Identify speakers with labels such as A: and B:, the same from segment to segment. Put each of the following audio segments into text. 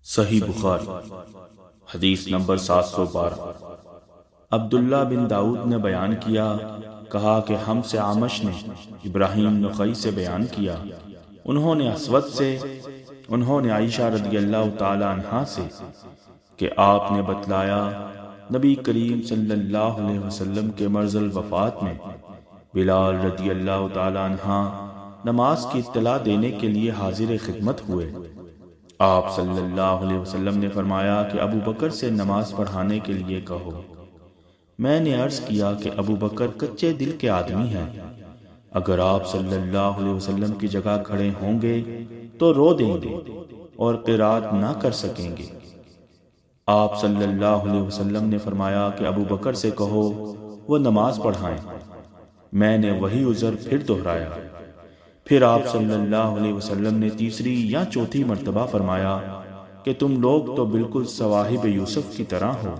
A: صحیح بخاری حدیث نمبر 712۔ عبداللہ بن داؤد نے بیان کیا، کہا کہ ہم سے عامش نے ابراہیم نخعی سے بیان کیا، انہوں نے اسود سے، انہوں نے عائشہ رضی اللہ تعالی عنہا سے کہ آپ نے بتلایا نبی کریم صلی اللہ علیہ وسلم کے مرض الوفات میں بلال رضی اللہ تعالی عنہ نماز کی اطلاع دینے کے لیے حاضر خدمت ہوئے۔ آپ صلی اللہ علیہ وسلم نے فرمایا کہ ابو بکر سے نماز پڑھانے کے لیے کہو۔ میں نے عرض کیا کہ ابو بکر کچے دل کے آدمی ہیں، اگر آپ صلی اللہ علیہ وسلم کی جگہ کھڑے ہوں گے تو رو دیں گے اور قرات نہ کر سکیں گے۔ آپ صلی اللہ علیہ وسلم نے فرمایا کہ ابو بکر سے کہو وہ نماز پڑھائیں۔ میں نے وہی عذر پھر دہرایا۔ پھر آپ صلی اللہ علیہ وسلم نے تیسری یا چوتھی مرتبہ فرمایا کہ تم لوگ تو بالکل صواحب یوسف کی طرح ہو،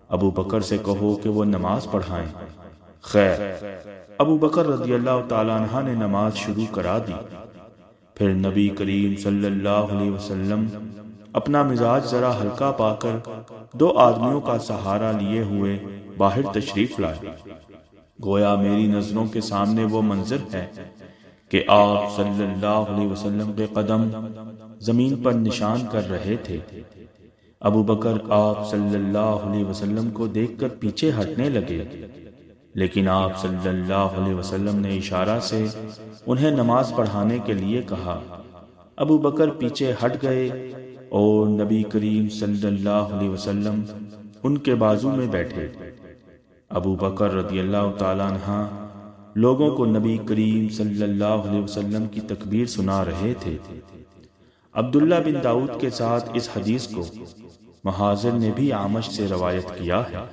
A: ابو بکر سے کہو کہ وہ نماز پڑھائیں۔ خیر، ابو بکر رضی اللہ تعالی عنہ نے نماز شروع کرا دی۔ پھر نبی کریم صلی اللہ علیہ وسلم اپنا مزاج ذرا ہلکا پا کر دو آدمیوں کا سہارا لیے ہوئے باہر تشریف لائے۔ گویا میری نظروں کے سامنے وہ منظر ہے کہ آپ صلی اللہ علیہ وسلم کے قدم زمین پر نشان کر رہے تھے۔ ابو بکر آپ صلی اللہ علیہ وسلم کو دیکھ کر پیچھے ہٹنے لگے، لیکن آپ صلی اللہ علیہ وسلم نے اشارہ سے انہیں نماز پڑھانے کے لیے کہا۔ ابو بکر پیچھے ہٹ گئے اور نبی کریم صلی اللہ علیہ وسلم ان کے بازو میں بیٹھے۔ ابو بکر رضی اللہ تعالی عنہ لوگوں کو نبی کریم صلی اللہ علیہ وسلم کی تکبیر سنا رہے تھے۔ عبداللہ بن داؤد کے ساتھ اس حدیث کو محاذر نے بھی اعمش سے روایت کیا ہے۔